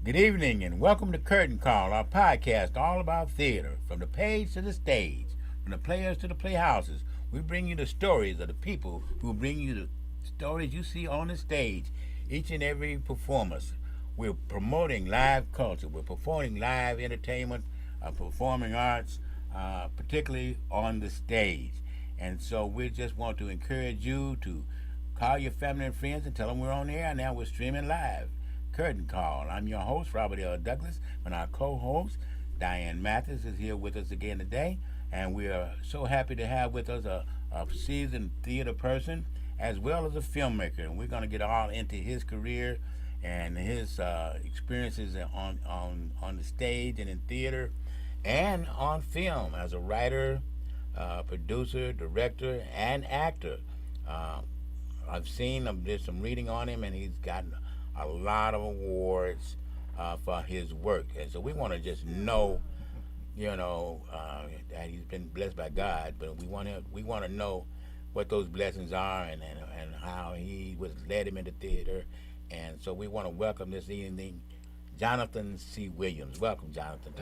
Good evening and welcome to Curtain Call, our podcast all about theater, from the page to the stage, from the players to the playhouses. We bring you the stories of the people who bring you the stories you see on the stage, each and every performance. We're promoting live culture, we're performing live entertainment, performing arts, particularly on the stage. And so we just want to encourage you to call your family and friends and tell them we're on the air now. We're streaming live. Curtain Call. I'm your host, Robert L. Douglas, and our co-host, Diane Mathis, is here with us again today. And we are so happy to have with us a seasoned theater person as well as a filmmaker. And we're going to get all into his career and his experiences on the stage and in theater and on film as a writer, producer, director, and actor. Uh, I've seen did some reading on him, and he's gotten a lot of awards for his work. And so we want to just know, that he's been blessed by God, but we want to know what those blessings are and how he was led him into theater. And so we want to welcome this evening Jonathan C. Williams. Welcome, Jonathan,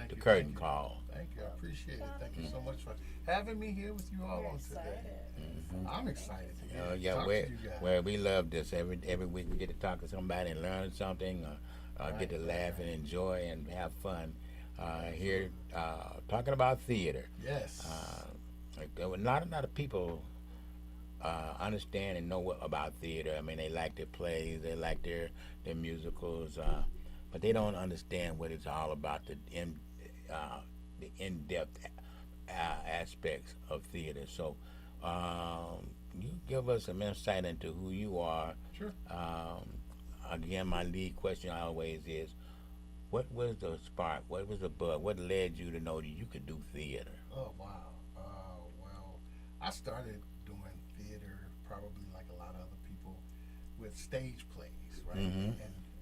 to Curtain Call. Thank you. I appreciate it. Thank you so much for having me here with you all on today. I'm excited to talk to you guys. Well, we love this. Every week we get to talk to somebody and learn something, get to laugh and enjoy and have fun here talking about theater. Yes. Not a lot of people understand and know about theater. I mean, they like their plays, they like their musicals, but they don't understand what it's all about, the in-depth aspects of theater. So you give us some insight into who you are. Sure. Again, my lead question always is, what was the spark? What was the bug? What led you to know that you could do theater? Oh, wow. Well, I started doing theater probably like a lot of other people with stage plays, right? Mm-hmm.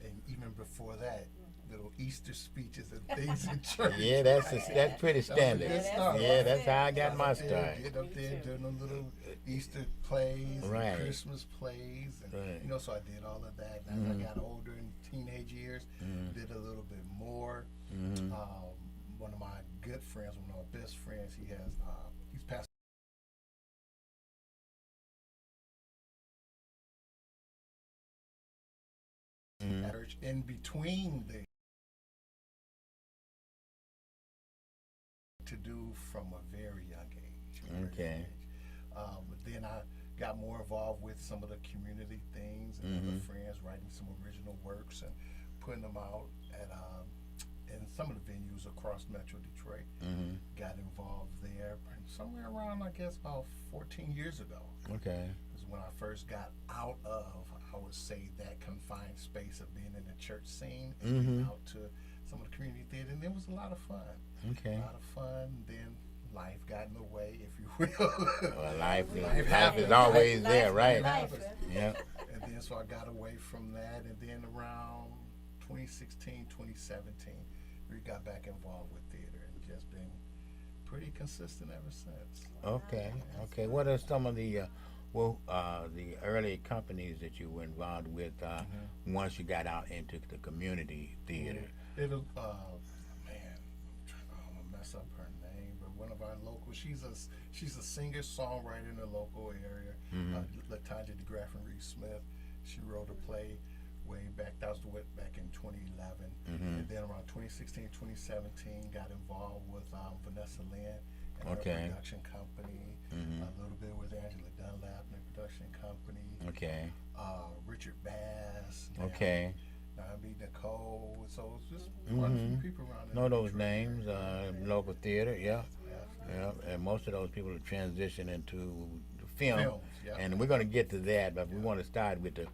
And even before that, little Easter speeches and things in church. Yeah, that's pretty standard. Yeah, that's how I got my start. Get up there doing them little Easter plays, right, and Christmas plays, and right, so I did all of that. And as I got older in teenage years, did a little bit more. One of my good friends, one of my best friends, he's passed. In between the to do from a very young age. Okay. But then I got more involved with some of the community things and other friends, writing some original works and putting them out at in some of the venues across Metro Detroit. Got involved there somewhere around, I guess, about 14 years ago. Okay. Was when I first got out of, I would say, that confined space of being in the church scene and out to some of the community theater, and it was a lot of fun. Okay. A lot of fun. Then life got in the way, if you will. Well, life is always there, right? Yeah. And then so I got away from that, and then around 2016, 2017, we got back involved with theater and just been pretty consistent ever since. Okay. Okay. What are some of the early companies that you were involved with once you got out into the community theater? It'll man, I'm gonna mess up her name, but one of our local, she's a singer songwriter in the local area. Latanja DeGraff and Reed Smith. She wrote a play way back. That was back in 2011, and then around 2016, 2017, got involved with Vanessa Lynn and her production company. A little bit with Angela Dunlap and her production company. Okay. Richard Bass. Okay. B. Nicole, so it's just quite a few people around there. Know those names, local theater, yeah. And most of those people have transitioned into film, and we're going to get to that, but we want to start with the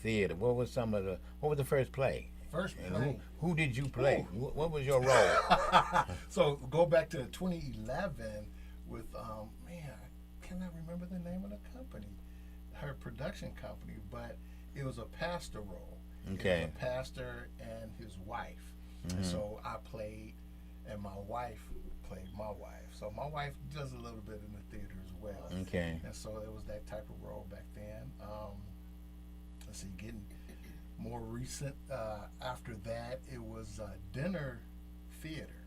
theater. What was the first play? First and play. Who did you play? What was your role? So go back to 2011 with I cannot remember the name of the company, her production company, but it was a pastor role. Okay. It was a pastor and his wife. And so I played, and my wife played my wife. So my wife does a little bit in the theater as well. Okay. And so it was that type of role back then. Let's see, getting More recent, after that, it was dinner theater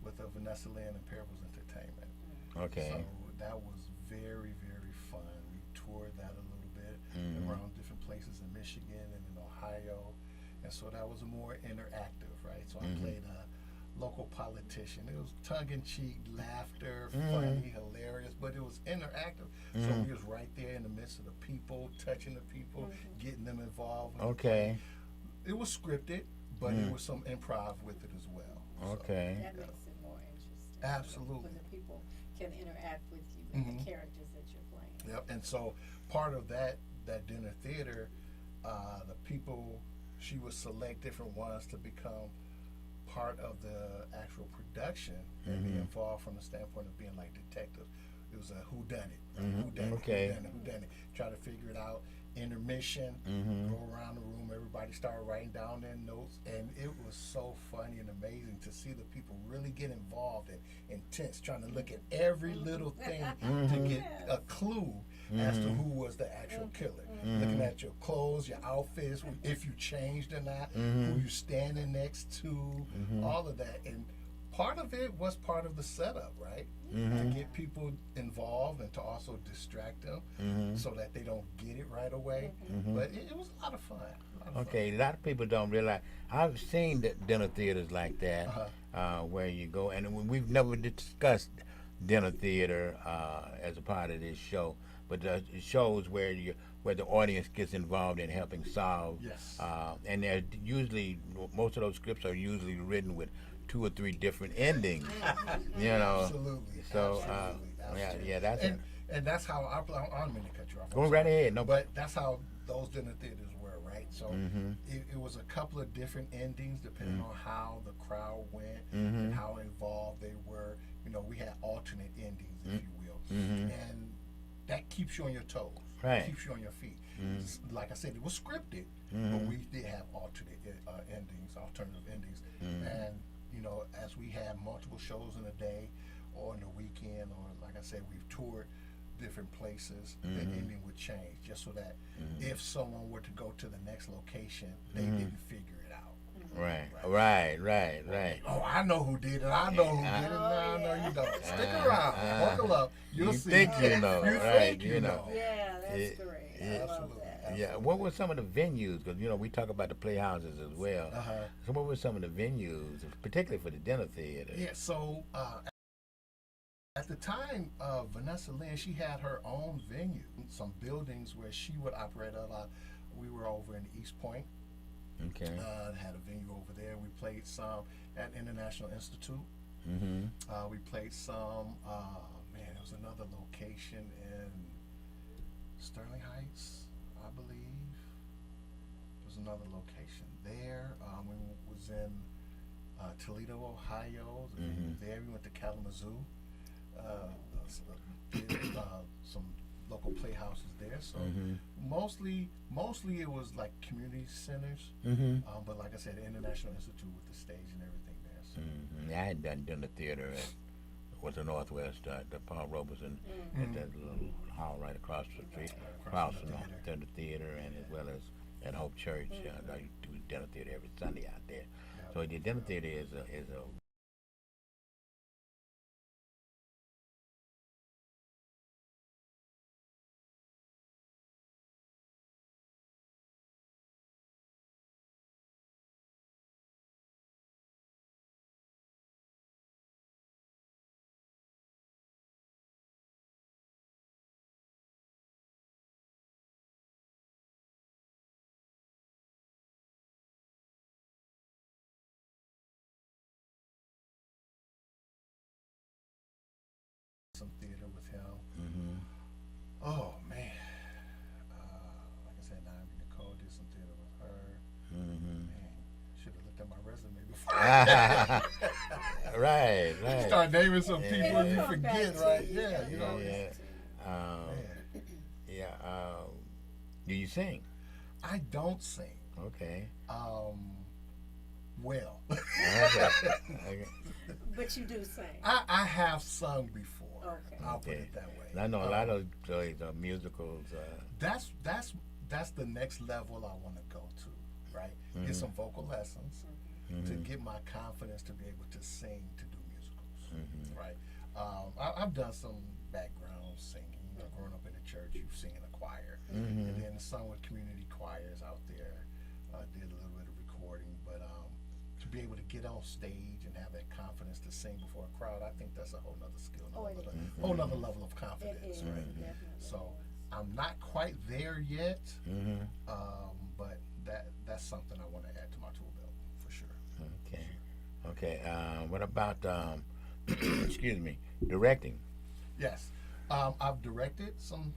with Vanessa Lynn and Parables Entertainment. Okay. So that was very, very fun. We toured that a little bit around different places in Michigan and in Ohio. And so that was more interactive, right? So I played a local politician. It was tongue-in-cheek, laughter, funny, hilarious, but it was interactive. So we was right there in the midst of the people, touching the people, getting them involved. Okay. It was scripted, but it was some improv with it as well. Okay. That makes it more interesting. Absolutely. When the people can interact with you and the characters that you're playing. Yep. And so part of that dinner theater, the people, she would select different ones to become part of the actual production and be involved from the standpoint of being like detectives. It was a whodunit, whodunit, Okay. whodunit. Try to figure it out. Intermission, go around the room, everybody started writing down their notes, and it was so funny and amazing to see the people really get involved and intense, trying to look at every little thing to get a clue as to who was the actual killer. Looking at your clothes, your outfits, if you changed or not, who you standing next to, all of that. And part of it was part of the setup, right? To get people involved and to also distract them so that they don't get it right away. But it was a lot of fun. Okay, a lot of people don't realize. I've seen dinner theaters like that, where you go, and we've never discussed dinner theater as a part of this show, but shows where the audience gets involved in helping solve. Yes. And they're usually, most of those scripts are usually written with 2 or 3 different endings. You know. Absolutely. So Absolutely. yeah, that's and that's how I don't mean to cut you off. Go right ahead. No, but that's how those dinner theaters were, right? So it was a couple of different endings depending on how the crowd went and how involved they were. You know, we had alternate endings, if you will, and that keeps you on your toes. Right. Keeps you on your feet. Like I said, it was scripted, but we did have alternate endings, alternative endings, and you know, as we have multiple shows in a day or in the weekend, or like I said, we've toured different places, the ending would change just so that if someone were to go to the next location, they didn't figure it out. Right. Oh, I know who did it. I know who did it. No, you don't. Stick around. Buckle up. You'll see. Think you know, You right? think you know. Yeah, that's great. I love Absolutely. that. Yeah. What were some of the venues? Because we talk about the playhouses as well. So what were some of the venues, particularly for the dinner theater? Yeah. So at the time, Vanessa Lynn, she had her own venue, some buildings where she would operate a lot. We were over in East Point. Okay. Had a venue over there. We played some at International Institute. We played some. Man, there was another location in Sterling Heights, I believe. There was another location there. We was in Toledo, Ohio. The venue there. We went to Kalamazoo. Some local playhouses there. So mostly it was like community centers. But like I said, the International Institute with the stage and everything there. So. I had done dinner theater at the Northwest, the Paul Robeson, at that little hall right across the street, across from the theater, and as well as at Hope Church. I do dinner theater every Sunday out there. So the dinner theater is a Some theater with him. Oh man, like I said, Naomi Nicole did some theater with her. Man, should have looked at my resume before. right. Start naming some people you Yeah. forget, right? Yeah, you know. Do you sing? I don't sing. Okay. Well, Okay. But you do sing. I have sung before. Okay. I'll put it that way. I know a lot of musicals. That's that's the next level I want to go to, right? Get some vocal lessons to get my confidence to be able to sing, to do musicals, right? I've done some background singing. Growing up in the church, you sing in a choir, and then some with community choirs out there. Did a little bit of recording, but to be able to get on stage and have that confidence to sing before a crowd, I think that's a whole nother skill, whole nother level of confidence, right? So I'm not quite there yet, but that's something I want to add to my tool belt for sure. Okay. What about excuse me, directing? Yes, I've directed some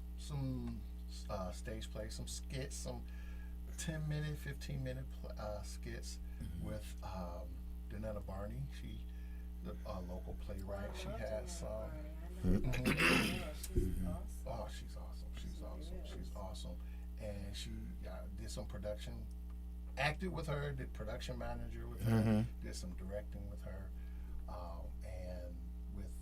stage plays, some skits, some 10-minute, 15-minute skits with Donetta Barney. She, the local playwright. She has some. Oh, she's awesome. And she did some production, acted with her, did production manager with her, did some directing with her, and with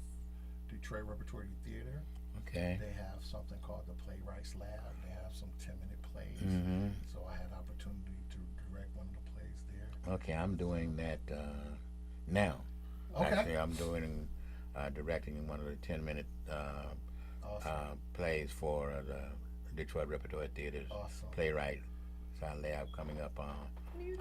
Detroit Repertory Theater. Okay. They have something called the Playwrights Lab. They have some 10-minute plays. So I had opportunity to direct one of the plays there. Okay, I'm doing that now. Okay. Actually, I'm doing directing one of the 10-minute plays for the Detroit Repertory Theater's Playwrights Lab coming up on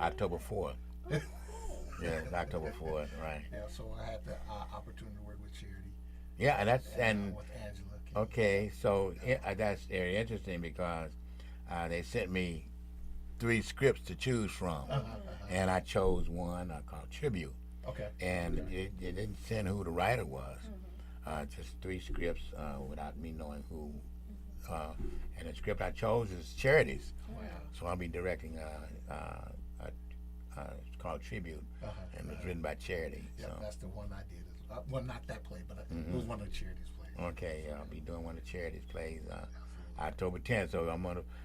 October 4th. Yeah, it's October 4th, right? Yeah, so I had the opportunity to work with Charity. Yeah, and with Angela. Okay, so that's very interesting because they sent me 3 scripts to choose from, and I chose one called Tribute. Okay. And it didn't send who the writer was, just 3 scripts without me knowing who. And the script I chose is Charities. Wow. So I'll be directing it's called Tribute, and it's written by Charity. Yeah, so. that's the one I did. Well, not that play, but it was one of the Charities plays. Okay, yeah, I'll be doing one of Charities plays October 10th. So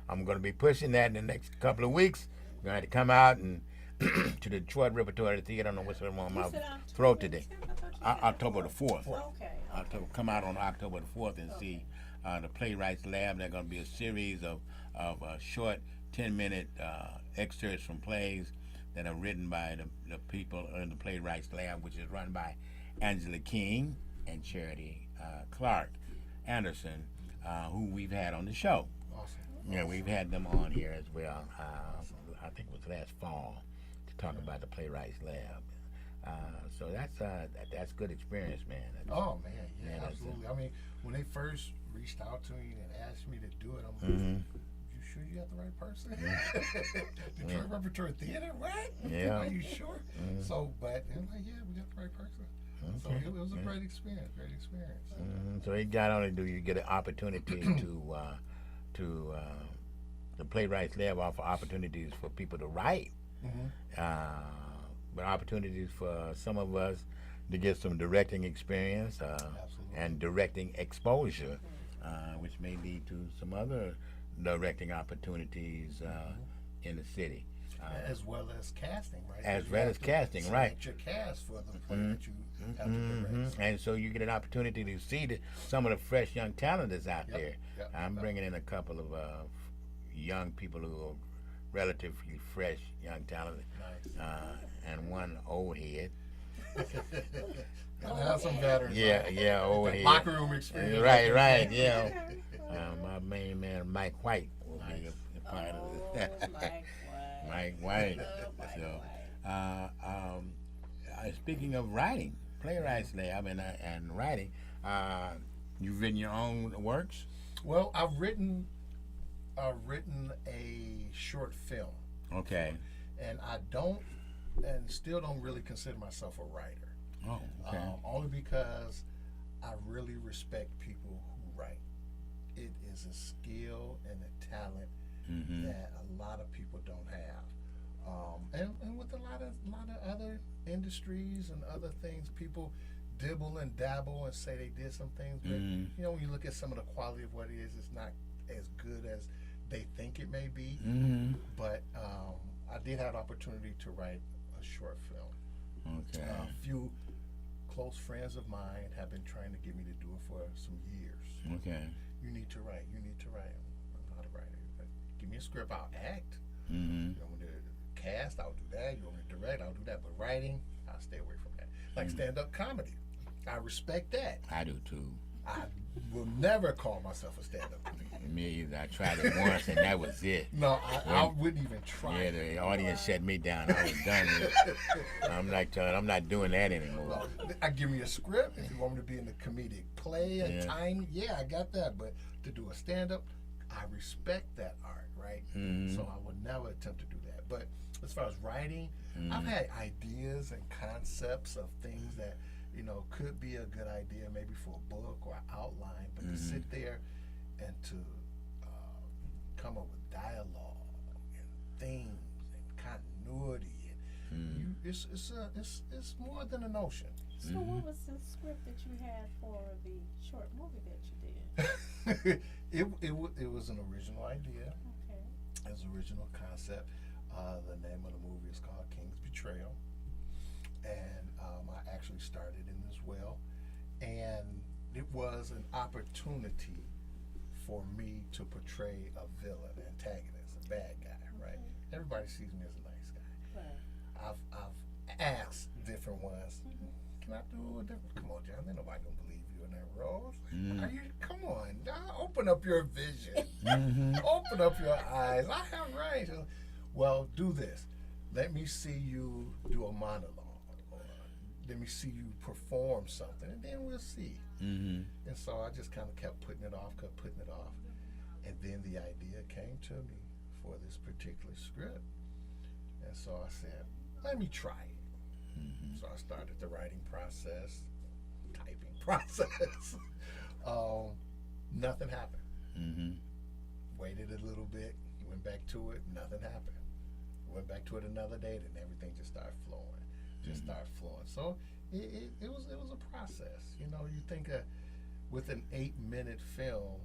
I'm gonna be pushing that in the next couple of weeks. We're gonna have to come out and to the Detroit Repertory Theater. I don't know what's on my throat today. October the 4th. Okay. Come out on October the 4th and see the Playwrights Lab. There's going to be a series of short 10-minute excerpts from plays that are written by the people in the Playwrights Lab, which is run by Angela King and Charity Clark Anderson, who we've had on the show. Awesome. Yeah, we've had them on here as well. I think it was last fall to talk about the Playwrights Lab. So that's good experience, man. Oh man, yeah, Man, absolutely. I mean, when they first reached out to me and asked me to do it, I'm like, "You sure you got the right person?" Detroit Repertory Theater, what? Yeah. Are you sure? So, but I'm like, yeah, we got the right person. So it was a great experience. So not only do you get an opportunity to the Playwrights Lab offer opportunities for people to write, but opportunities for some of us to get some directing experience and directing exposure, which may lead to some other directing opportunities in the city. As well as casting, right? As well as casting, right. Your cast for the play that you have to direct. And so you get an opportunity to see some of the fresh young talent that's out there. I'm bringing in a couple of young people who are relatively fresh young talent, and one old head. Gotta have some veterans. Yeah, old head. Locker room experience. Right, yeah. My main man, Mike White, will be a part of this. Mike White. Speaking of writing, Playwrights Lab and writing, you've written your own works? Well, I've written a short film. Okay. And still don't really consider myself a writer. Oh, okay. Only because I really respect people who write. It is a skill and a talent that a lot of people don't have. And with a lot of other industries and other things, people dibble and dabble and say they did some things, but you know, when you look at some of the quality of what it is, it's not as good as they think it may be. But I did have the opportunity to write a short film. Okay. A few close friends of mine have been trying to get me to do it for some years. Okay. You need to write. I'm not a writer, but give me a script, I'll act. Mm-hmm. You want me to cast, I'll do that. You want me to direct, I'll do that. But writing, I'll stay away from that. Like stand-up comedy, I respect that. I do too. I will never call myself a stand-up comedian. Me either. I tried it once and that was it. No, I wouldn't even try. Yeah, the audience shut me down. I was done with it. I'm not doing that anymore. Well, I give me a script. If you want me to be in the comedic play and time, yeah, I got that. But to do a stand-up, I respect that art, right? Mm-hmm. So I would never attempt to do that. But as far as writing, I've had ideas and concepts of things that, you know, could be a good idea maybe for a book or an outline, but to sit there and to come up with dialogue and themes and continuity, and it's more than a notion. So what was the script that you had for the short movie that you did? It was an original idea. Okay. It was an original concept. The name of the movie is called King's Betrayal. And I actually started in as well. And it was an opportunity for me to portray a villain, antagonist, a bad guy, right? Everybody sees me as a nice guy. Right. I've asked different ones, can I do a different? Come on, John, ain't nobody gonna believe you in that role. Are you? Come on, open up your vision. Open up your eyes. I have range. Well, do this. Let me see you do a monologue. Or let me see you perform something, and then we'll see. And so I just kind of kept putting it off, and then the idea came to me for this particular script. And so I said, let me try it. So I started the writing process, typing process. Nothing happened. Waited a little bit, went back to it, nothing happened. Went back to it another day, then everything just started flowing. So it was a process. You know, you think with an 8-minute film,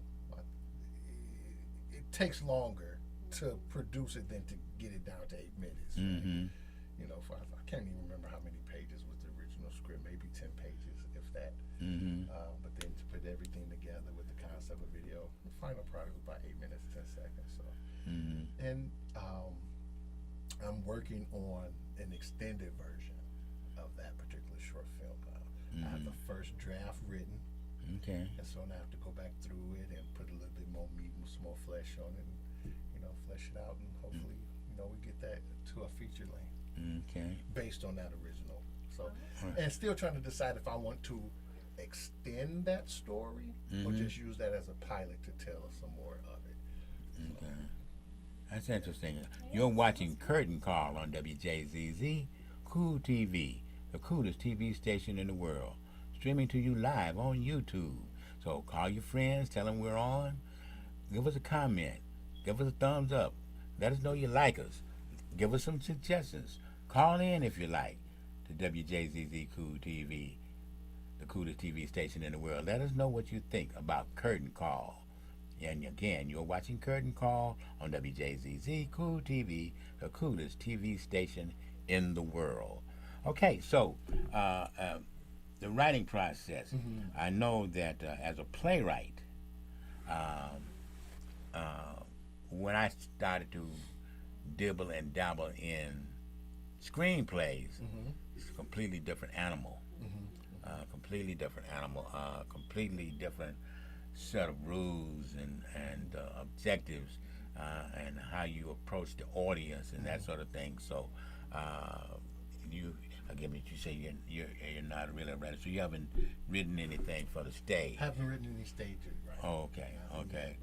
it takes longer to produce it than to get it down to 8 minutes. Right? You know, I can't even remember how many pages was the original script, maybe 10 pages, if that. But then to put everything together with the concept of video, the final product was about 8 minutes, 10 seconds. So, and I'm working on an extended version of that particular short film now. I have the first draft written. Okay. And so now I have to go back through it and put a little bit more meat and some more flesh on it, and, you know, flesh it out, and hopefully, you know, we get that to a feature length. Okay. Based on that original. So, and still trying to decide if I want to extend that story or just use that as a pilot to tell some more of it. Okay. That's interesting. You're watching Curtain Call on WJZZ Cool TV, the coolest TV station in the world, streaming to you live on YouTube. So call your friends, tell them we're on. Give us a comment. Give us a thumbs up. Let us know you like us. Give us some suggestions. Call in if you like to WJZZ Cool TV, the coolest TV station in the world. Let us know what you think about Curtain Call. And again, you're watching Curtain Call on WJZZ Cool TV, the coolest TV station in the world. Okay, so the writing process. I know that as a playwright, when I started to dibble and dabble in screenplays, it's a completely different animal. Completely different animal. Completely different set of rules and objectives, and how you approach the audience and that sort of thing. So you say you're not really a writer, so you haven't written anything for the stage. Haven't written any stages, right? Oh, okay.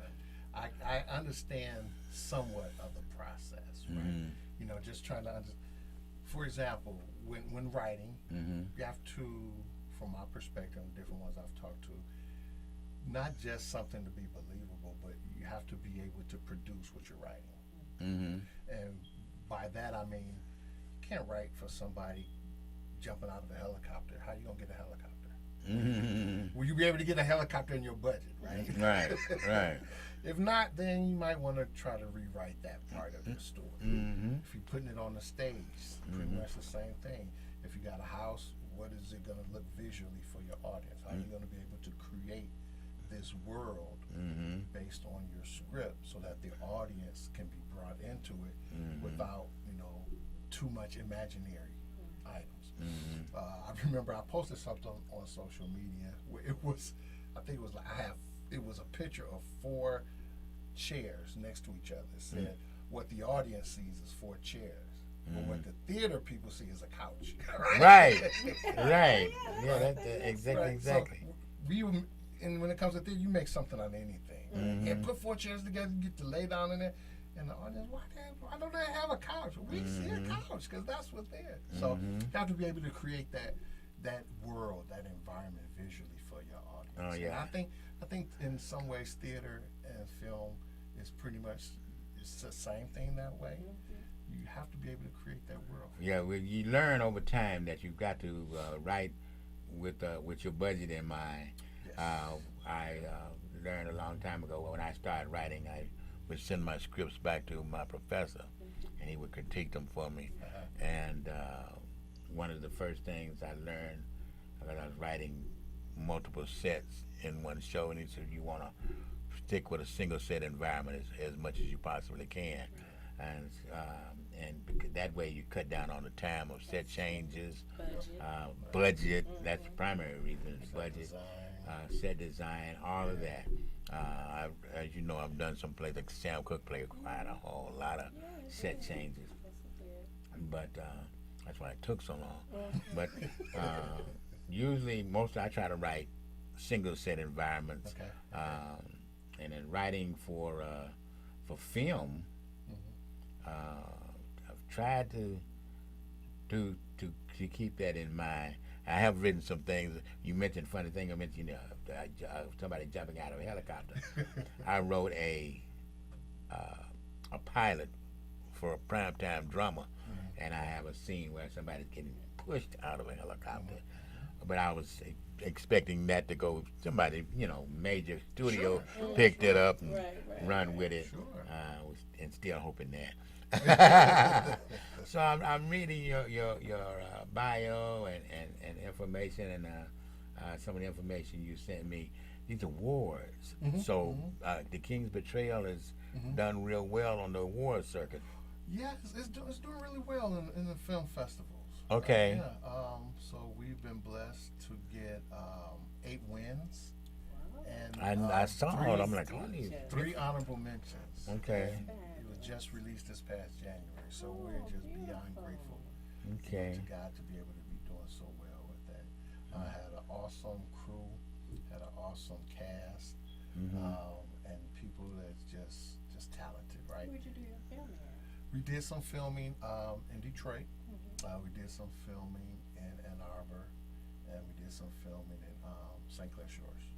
I understand somewhat of the process, right? You know, just trying to understand. For example, when writing, you have to, from my perspective, and different ones I've talked to, not just something to be believable, but you have to be able to produce what you're writing. And by that I mean, you can't write for somebody jumping out of a helicopter. How you gonna get a helicopter? Will you be able to get a helicopter in your budget, right? Right. If not, then you might want to try to rewrite that part of the story. If you're putting it on the stage, pretty much the same thing. If you got a house, what is it going to look visually for your audience? How are you going to be able to create this world based on your script, so that the audience can be brought into it without, you know, too much imaginary items. I remember I posted something on social media where it was, I think it was like it was a picture of 4 chairs next to each other. It said what the audience sees is 4 chairs, but what the theater people see is a couch. Right. Right. Yeah, exactly. So and when it comes to theater, you make something out of anything. Yeah, put 4 chairs together, you get to lay down in it, and the audience, why don't they have a couch? We see a couch because that's what's there. So you have to be able to create that world, that environment visually for your audience. Oh yeah. And I think in some ways theater and film is pretty much it's the same thing that way. You have to be able to create that world. Yeah, well, you learn over time that you've got to write with your budget in mind. Yes. I learned a long time ago when I started writing, I would send my scripts back to my professor, and he would critique them for me. And one of the first things I learned, I was writing multiple sets in one show, and he said, you want to stick with a single set environment as much as you possibly can. And because that way you cut down on the time of set changes, budget. That's the primary reason. Budget, set design, all of that. As you know, I've done some plays like Sam Cooke played quite a whole lot of set changes, but that's why it took so long. But usually, I try to write single set environments, and in writing for film. I've tried to keep that in mind. I have written some things. You mentioned funny thing. I mentioned somebody jumping out of a helicopter. I wrote a pilot for a primetime drama, and I have a scene where somebody's getting pushed out of a helicopter. But I was expecting that to go. Somebody, major studio picked it up and run with it. And still hoping that. So I'm reading your bio and information and some of the information you sent me. These awards. So The King's Betrayal has done real well on the award circuit. Yes, it's doing really well in the film festivals. Okay. So we've been blessed to get 8 wins. And I saw it. I'm like, 3 honorable mentions. Okay. It was just released this past January, so we're just beyond grateful Okay. to God to be able to be doing so well with that. I had an awesome crew, had an awesome cast, and people that's just talented, right? Where'd you do your filming at? We did some filming in Detroit. We did some filming in Ann Arbor, and we did some filming in St. Clair Shores.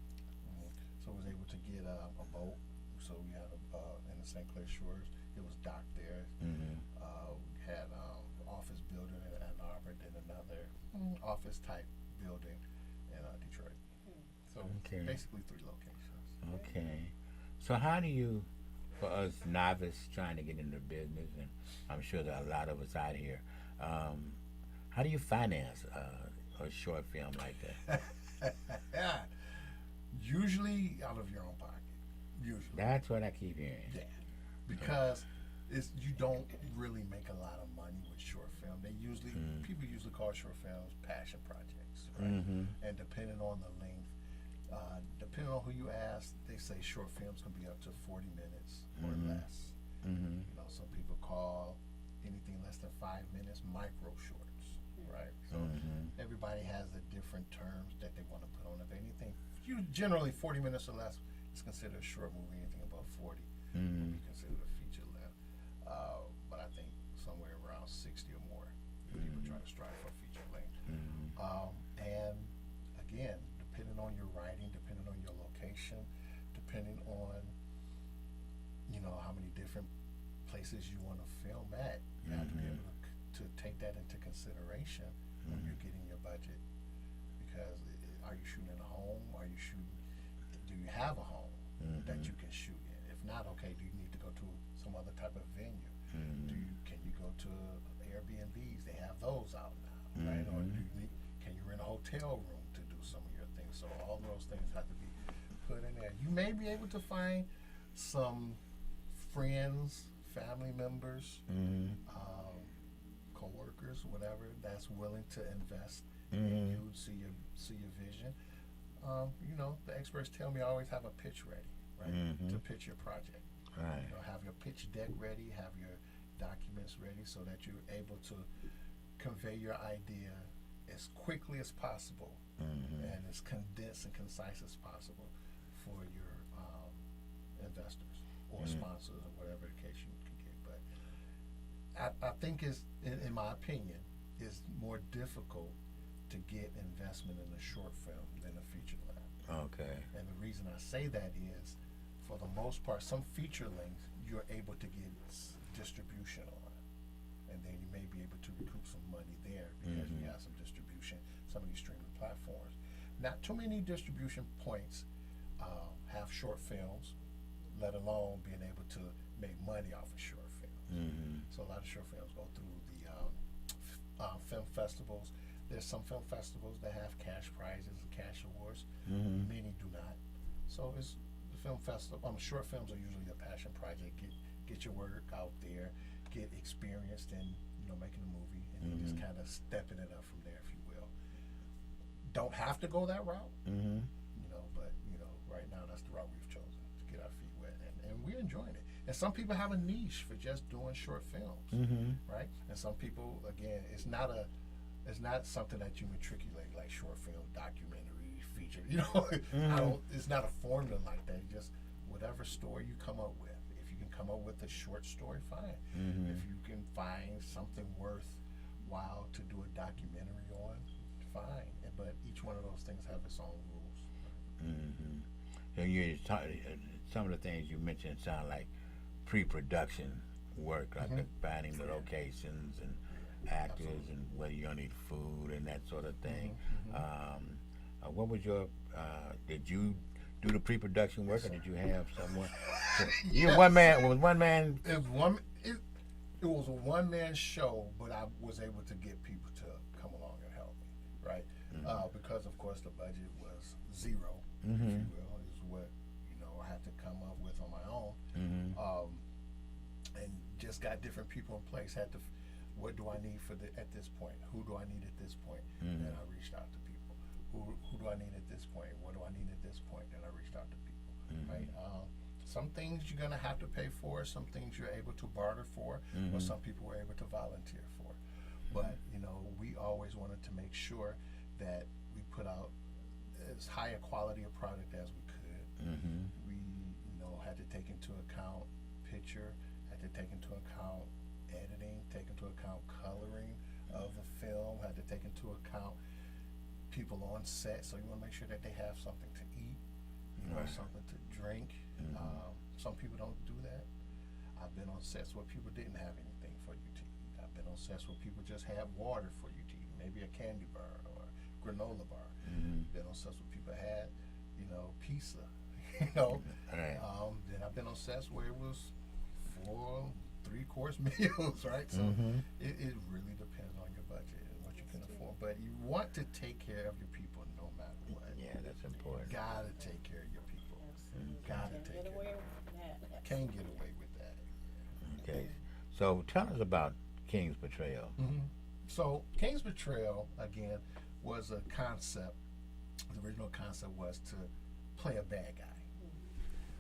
So I was able to get a boat. So we had in the St. Clair Shores. It was docked there. We had office building in Ann Arbor, then another office type building in Detroit. So basically 3 locations. Okay. So how do you, for us novice trying to get into business, and I'm sure there are a lot of us out here, how do you finance a short film like that? Usually out of your own pocket. Usually. That's what I keep hearing. Yeah. Because you don't really make a lot of money with short film. People usually call short films passion projects, right? And depending on the length, depending on who you ask, they say short films can be up to 40 minutes or less. Some people call anything less than 5 minutes micro shorts, right? So everybody has the different terms that they want to put on it. Anything, generally 40 minutes or less is considered a short movie. Anything above 40 would be considered a feature length. But I think somewhere around 60 or more people try to strive for feature length. And again, depending on your writing, depending on your location, depending on how many different places you want to film at, you have to be able to take that into consideration when you're getting your budget. Because are you shooting in a home? Do you have a home that you can shoot in? If not, okay, do you need to go to some other type of venue? Can you go to Airbnbs? They have those out now, right? Or can you rent a hotel room to do some of your things? So all those things have to be put in there. You may be able to find some friends, family members, co-workers, whatever, that's willing to invest in you, see your vision. You know, the experts tell me always have a pitch ready, right, to pitch your project. Right. You know, have your pitch deck ready, have your documents ready, so that you're able to convey your idea as quickly as possible and as condensed and concise as possible for your investors or sponsors or whatever the case you can get. But I think is, in my opinion, is more difficult to get investment in a short film than a feature length. Okay. And the reason I say that is, for the most part, some feature lengths you're able to get distribution on, and then you may be able to recoup some money there because you have some distribution, some of these streaming platforms. Not too many distribution points have short films, let alone being able to make money off of short films. So a lot of short films go through the film festivals. There's some film festivals that have cash prizes and cash awards. Many do not. So it's the film festival. Short films are usually a passion project. Get your work out there, get experienced in making a movie, and then just kind of stepping it up from there, if you will. Don't have to go that route, but right now that's the route we've chosen to get our feet wet, and we're enjoying it. And some people have a niche for just doing short films, right? And some people, again, it's not something that you matriculate like short film, documentary, feature. It's not a formula like that. Just whatever story you come up with. If you can come up with a short story, fine. If you can find something worthwhile to do a documentary on, fine. But each one of those things have its own rules. And some of the things you mentioned sound like pre-production work, like the finding the locations and actors and whether you're gonna need food and that sort of thing. What was your? Did you do the pre-production work, or did you have someone? You one man. Was one man? It was a one-man show, but I was able to get people to come along and help me, right? Because of course the budget was zero, if you will, is what I had to come up with on my own, and just got different people in place. What do I need at this point? Who do I need at this point? And I reached out to people. Who do I need at this point? What do I need at this point? And I reached out to people, right? Some things you're gonna have to pay for. Some things you're able to barter for, or some people were able to volunteer for. But we always wanted to make sure that we put out as high a quality of product as we could. We had to take into account picture, had to take into account editing, take into account coloring of the film, had to take into account people on set. So you want to make sure that they have something to eat, something to drink. Some people don't do that. I've been on sets where people didn't have anything for you to eat. I've been on sets where people just had water for you to eat, maybe a candy bar or granola bar. Been on sets where people had, pizza. Then I've been on sets where it was 4 3-course meals, right? So it really depends on your budget and what you can afford. But you want to take care of your people no matter what. Yeah, that's important. Gotta take care of your people. Gotta take care. Can't get away with that. Okay. So tell us about King's Betrayal. So King's Betrayal, again, was a concept. The original concept was to play a bad guy.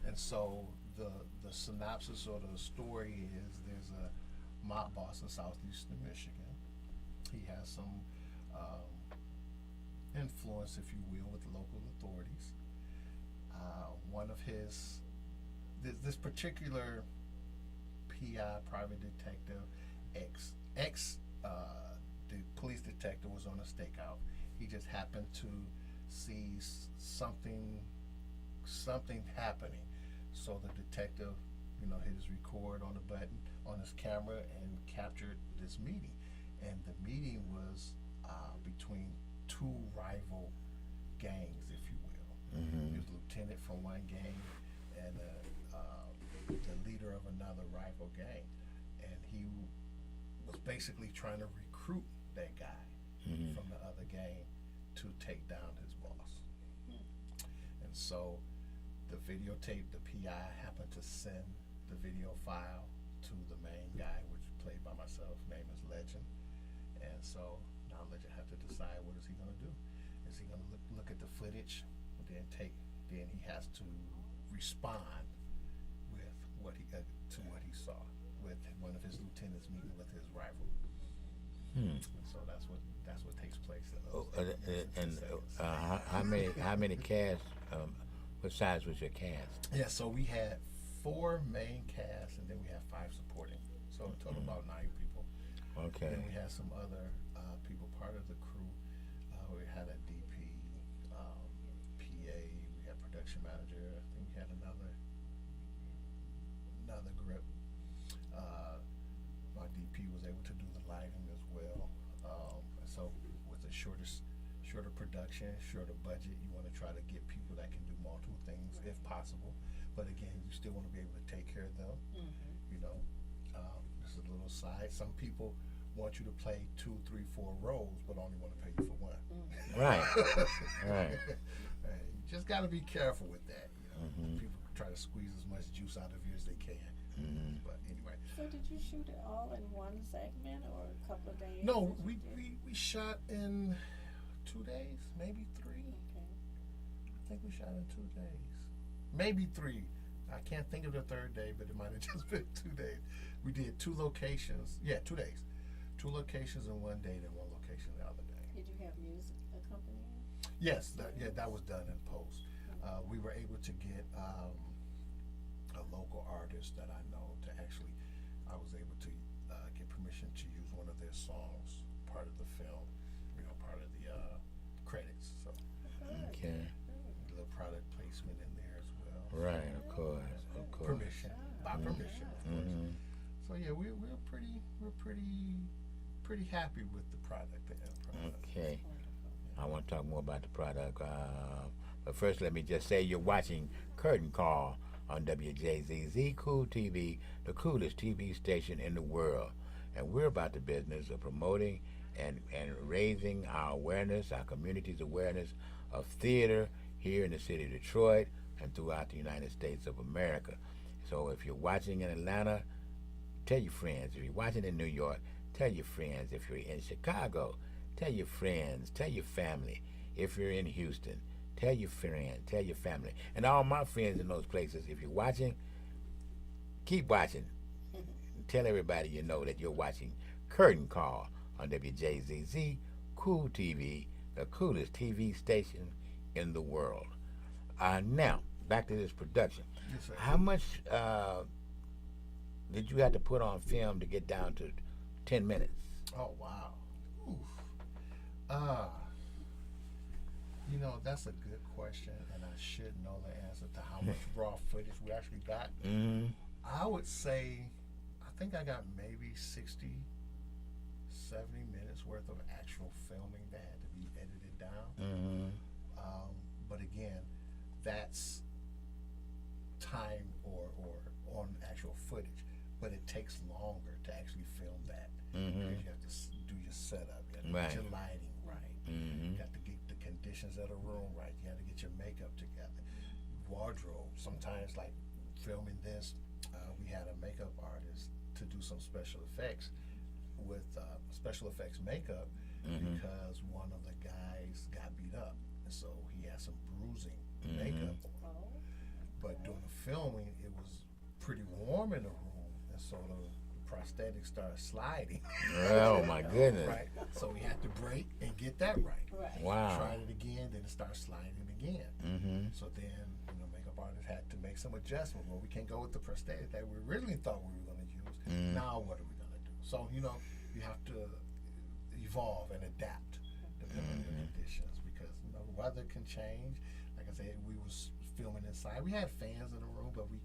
And so the synopsis or the story is there's a mob boss in southeastern Michigan. He has some influence, if you will, with local authorities. One of his, this particular PI, private detective, the police detective was on a stakeout. He just happened to see something happening. So the detective, hit his record on the button on his camera and captured this meeting. And the meeting was between 2 rival gangs, if you will. He was a lieutenant from one gang and the leader of another rival gang. And he was basically trying to recruit that guy from the other gang to take down his boss. And so the videotape, the PI happened to send the video file to the main guy, which is played by myself. Name is Legend. And so now Legend have to decide what is he going to do. Is he going to look at the footage, and then he has to respond with what he to what he saw with one of his lieutenants meeting with his rival. So that's what takes place. How many cast? What size was your cast? Yeah, so we had 4 main casts, and then we had 5 supporting. So in total about 9 people. Okay. Then we had some other people part of the crew. We had a DP, PA, we had production manager. I think we had another grip. My DP was able to do the lighting as well. So with a shorter production, shorter budget, you want to try to get people that can do multiple things if possible. But again, you still want to be able to take care of them. You know, just a little side. Some people want you to play 2, 3, 4 roles, but only want to pay you for 1. Right. Right. You just got to be careful with that. You know, people try to squeeze as much juice out of you as they can. But anyway. So did you shoot it all in one segment or a couple of days? No, we shot in 2 days, maybe 3. Okay. I think we shot in 2 days, maybe 3. I can't think of the 3rd day, but it might have just been 2 days. We did 2 locations. Yeah, 2 days. 2 locations in 1 day, then 1 location the other day. Did you have music accompanying? Yes, that was done in post. We were able to get a local artist that I know to actually. I was able to get permission to use one of their songs, part of the film, part of the credits. So, Okay. a little product placement in there as well. Right. Of course. Permission, by permission, of course. So yeah, we're pretty happy with the product. Okay. I want to talk more about the product, but first let me just say you're watching Curtain Call on WJZZ Cool TV, the coolest TV station in the world. And we're about the business of promoting and raising our awareness, our community's awareness of theater here in the city of Detroit and throughout the United States of America. So if you're watching in Atlanta, tell your friends. If you're watching in New York, tell your friends. If you're in Chicago, tell your friends, tell your family. If you're in Houston, tell your friend, tell your family. And all my friends in those places, if you're watching, keep watching. Tell everybody you know that you're watching Curtain Call on WJZZ Cool TV, the coolest TV station in the world. Now, back to this production. Yes, sir. How much did you have to put on film to get down to 10 minutes? Oh wow. Oof. That's a good question, and I should know the answer to how much raw footage we actually got. I would say, I think I got maybe 60, 70 minutes worth of actual filming that had to be edited down. But again, that's time or on actual footage, but it takes longer to actually film that because you have to do your setup, you have to get your lighting right, you have to get the conditions of the room right, you have to get your makeup together, wardrobe. Sometimes, like filming this, we had a makeup artist to do some special effects with special effects makeup because one of the guys got beat up, and so he had some bruising makeup on. But during the filming, it was pretty warm in the room, and so the prosthetic started sliding. Oh my goodness! Right, so we had to break and get that right. Wow! Tried it again, then it started sliding again. So then, makeup artist had to make some adjustments. Well, we can't go with the prosthetic that we originally thought we were going to use. Now, what are we going to do? So you have to evolve and adapt depending on the conditions because the weather can change. Like I said, we was filming inside. We had fans in the room, but we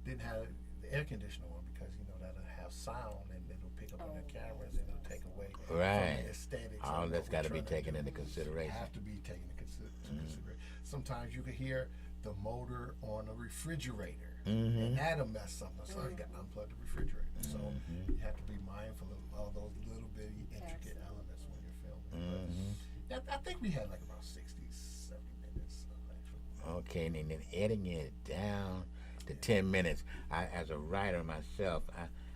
didn't have the air conditioner on because that'll have sound and it'll pick up on the cameras and it'll take away from the aesthetics. All that's got to be taken into consideration. Have to be taken into consideration. Sometimes you could hear the motor on a refrigerator, and that'll mess something. So you got to unplug the refrigerator. So you have to be mindful of all those little bitty intricate elements when you're filming. But I think we had like about 60, 70 minutes of actual. Okay, and then editing it down to 10 minutes. As a writer myself,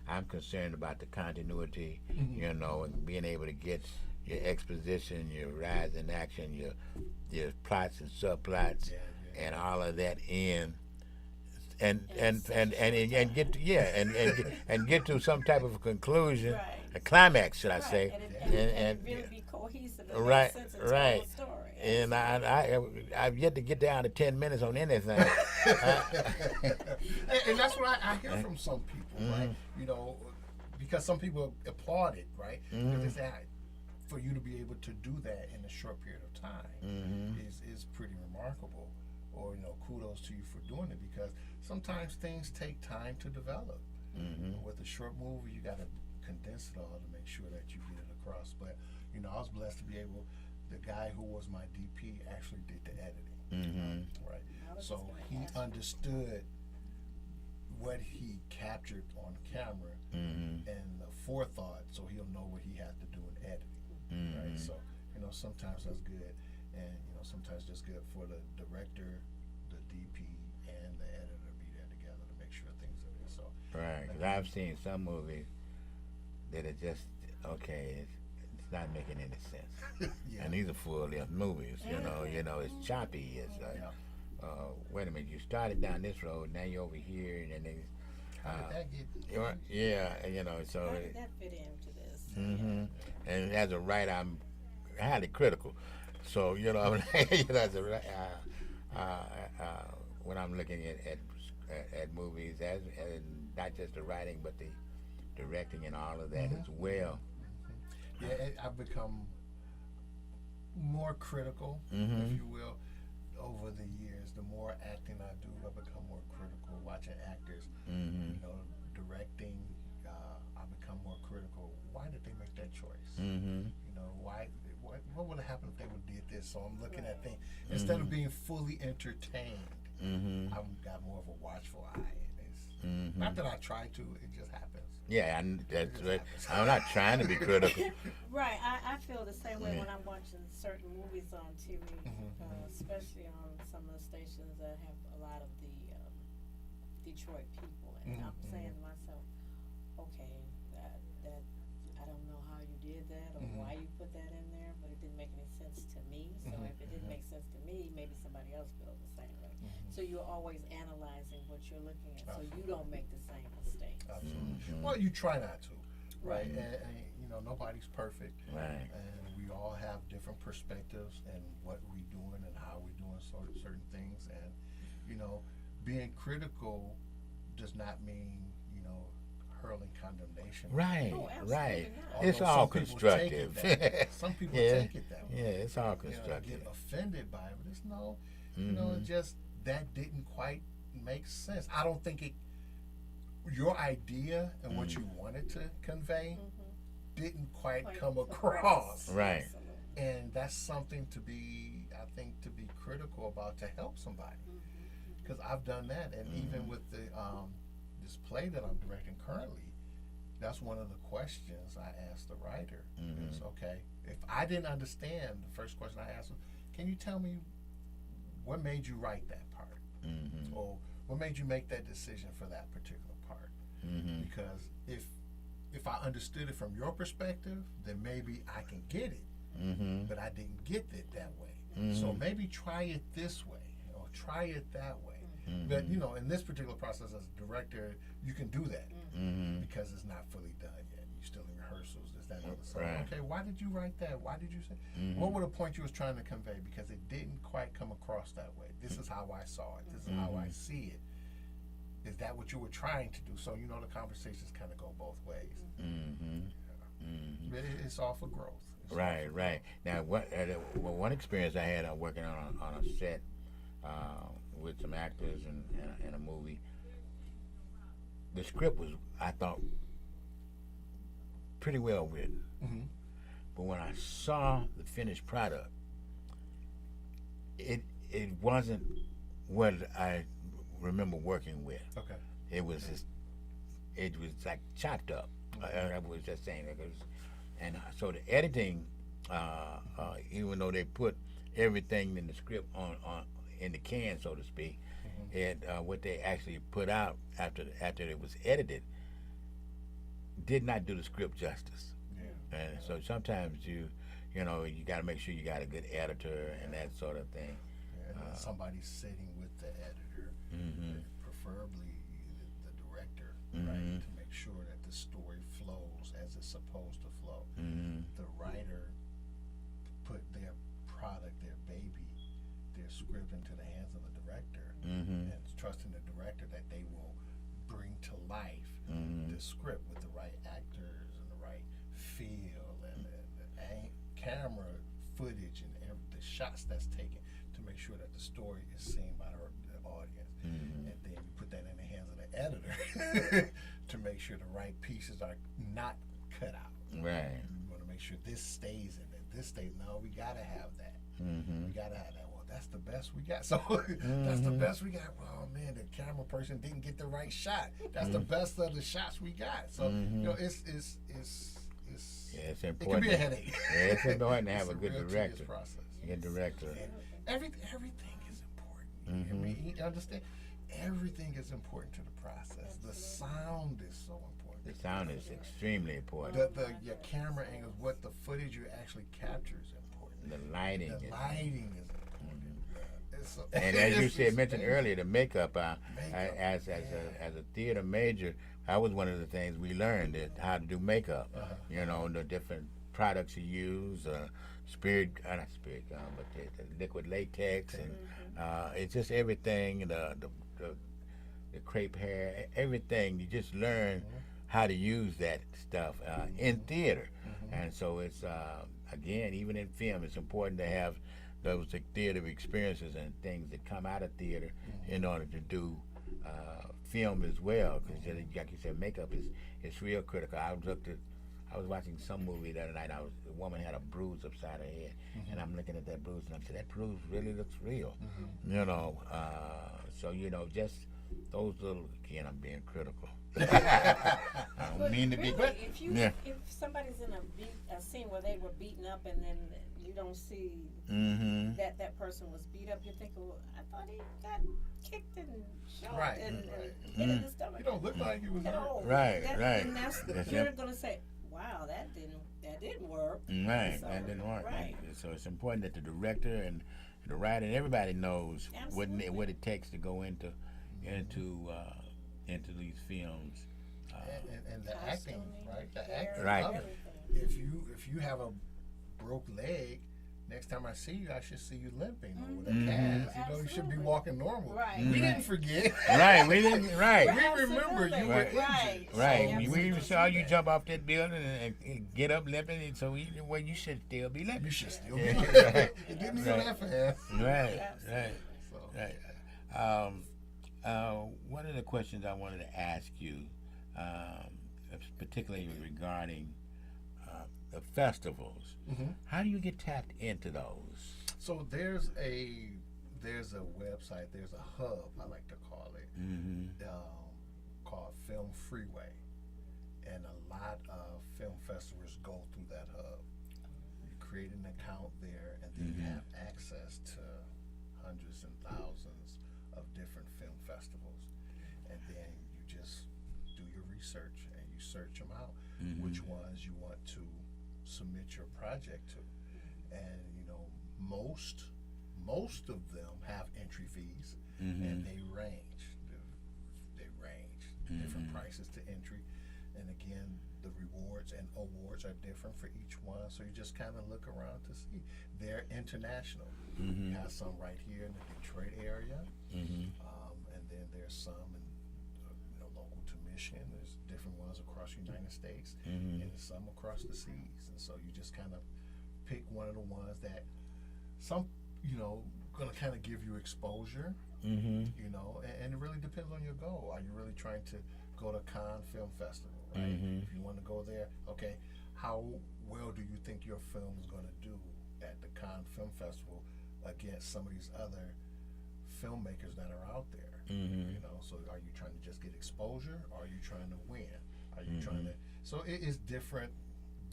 I'm concerned about the continuity, you know, and being able to get your exposition, your rise in action, your plots and subplots, and all of that in, and get to, and get to some type of a conclusion, Right. a climax, should I Right. say? And it really be cohesive and Right, make sense and tell right. a story. And I've yet to get down to 10 minutes on anything. And that's what I hear from some people, right? You know, because some people applaud it, right? Because they say, for you to be able to do that in a short period of time is pretty remarkable. Or, you know, kudos to you for doing it, because sometimes things take time to develop. With a short movie, you got to condense it all to make sure that you get it across. But, you know, I was blessed to be able, the guy who was my DP actually did the editing. Right. So he understood what he captured on camera and the forethought, so he'll know what he has to do in editing. Right. So, you know, sometimes that's good, and, you know, sometimes just good for the director, the DP, and the editor to be there together to make sure things are there. So Right, because I've seen some movies that are just, okay, it's not making any sense. yeah. And these are full-length movies, you know, it's choppy. It's like, wait a minute, you started down this road, now you're over here, and then How did that get? yeah, you know, so. How did that fit into this? And as a writer, I'm highly critical. So, you know, you know, as a, when I'm looking at movies, as not just the writing, but the directing and all of that as well. Yeah, I've become more critical, if you will, over the years. The more acting I do, I become more critical. Watching actors, you know, directing, I become more critical. Why did they make that choice? You know, why? What would have happened if they would have did this? So I'm looking at things instead of being fully entertained. I've got more of a watchful eye. It's not that I try to; it just happens. Yeah, that's right. I'm not trying to be critical. Right, I feel the same way when I'm watching certain movies on TV, especially on some of the stations that have a lot of the Detroit people, and I'm saying to myself, okay, that I don't know how you did that or why you put that in there, but it didn't make any sense to me. So if it didn't make sense to me, maybe somebody else feels the same way. So you're always analyzing what you're looking at, so you don't make the same mistakes. Absolutely. Well, you try not to, right? And you know, nobody's perfect, Right. and we all have different perspectives and what we're doing and how we're doing certain things. And you know, being critical does not mean, you know, hurling condemnation. Right, Oh, absolutely right. not. It's Although all some people constructive. take it that way. Some people Yeah. take it that way. Yeah, it's all You know, constructive. get offended by it, but it's no, you know, it just that didn't quite make sense. I don't think it. Your idea and what you wanted to convey didn't quite come across. Right. And that's something to be, I think, to be critical about to help somebody. Because I've done that, and even with the this play that I'm directing currently, that's one of the questions I asked the writer. Is okay, if I didn't understand, the first question I asked was, can you tell me what made you write that part, or what made you make that decision for that particular part? Because if I understood it from your perspective, then maybe I can get it, but I didn't get it that way. So maybe try it this way or try it that way. But you know, in this particular process as a director, you can do that because it's not fully done yet. You're still in rehearsals, this, that, and the other. So, Right. okay, why did you write that? Why did you say? What were the point you was trying to convey? Because it didn't quite come across that way. This is how I saw it. This is how I see it. Is that what you were trying to do? So you know, the conversations kind of go both ways. But it's all for growth. It's all Right, for right. Now, one experience I had working on a set with some actors and a movie, the script was, I thought, pretty well written. But when I saw the finished product, it wasn't what I remember working with. Okay. It was just, it was like chopped up. I was just saying it was, and so the editing, even though they put everything in the script in the can, so to speak. And what they actually put out after it was edited did not do the script justice. Yeah. And so sometimes you know, you got to make sure you got a good editor and that sort of thing. And somebody sitting with the editor, preferably the director, right, to make sure that the story flows as it's supposed to flow. The writer put their product, their baby, their script into the hands of the director, and trusting the director that they will bring to life the script with the right actors and the right feel and the camera footage and the shots that's taken to make sure that the story is seen by the audience. And then you put that in the hands of the editor to make sure the right pieces are not cut out. Right. You want to make sure this stays in it. This stays. No, we gotta have that. We gotta have that. Well, that's the best we got. So that's the best we got. Well, man, the camera person didn't get the right shot. That's the best of the shots we got. So you know, it's important. It can be a headache. Yeah, it's important to have a good director. Process. Good director. Everything is important. I mean, you understand? Everything is important to the process. The sound is so important. The sound is extremely important. Your camera angles, what the footage you actually capture is important. The lighting. The lighting is important. And as you mentioned earlier, the makeup. As a theater major, that was one of the things we learned is how to do makeup. You know, the different products you use, not spirit gum, but the liquid latex, and it's just everything. The crepe hair, everything. You just learn how to use that stuff in theater, and so it's again, even in film, it's important to have those theater experiences and things that come out of theater in order to do film as well. Because like you said, makeup is real critical. I was watching some movie the other night. The woman had a bruise upside her head, and I'm looking at that bruise, and I'm saying that bruise really looks real. You know, so you know, just those little. Again, I'm being critical. I don't mean to be. Really, if somebody's in a scene where they were beaten up, and then you don't see that person was beat up, you think, well, I thought he got kicked and shot and hit in the stomach. You don't look like he was hurt. Right. And you're gonna say, wow, that didn't work. Right, So, that didn't work. Right. So it's important that the director and the writer and everybody knows what it takes to go into these films. And the acting, right? The acting. Right. If you have a broke leg, next time I see you, I should see you limping or with a cast. You know, you should be walking normal. Right. We didn't forget. Right, we didn't. Right. We remember you were injured. Right. We even saw you jump off that building and get up limping, and so you should still be limping. You should still be limping. It didn't go that fast. Right. One of the questions I wanted to ask you, particularly regarding the festivals, how do you get tapped into those? So there's a website, there's a hub, I like to call it, called Film Freeway, and a lot of film festivals go through that hub. You create an account there, and then you have access to hundreds and thousands of different film festivals, and then you just do your research and you search them out, which ones you want to submit your project to. And you know, most of them have entry fees, and they range different prices to entry. And again, the rewards and awards are different for each one, so you just kind of look around to see. They're international. You have some right here in the Detroit area, and then there's some in local to Michigan. There's different ones across the United States, and there's some across the seas. And so you just kind of pick one of the ones that going to kind of give you exposure, and it really depends on your goal. Are you really trying to go to Cannes Film Festival, right? If you want to go there, okay, how well do you think your film is going to do at the Cannes Film Festival against some of these other filmmakers that are out there? So are you trying to just get exposure, or are you trying to win? Are you trying to? So it is different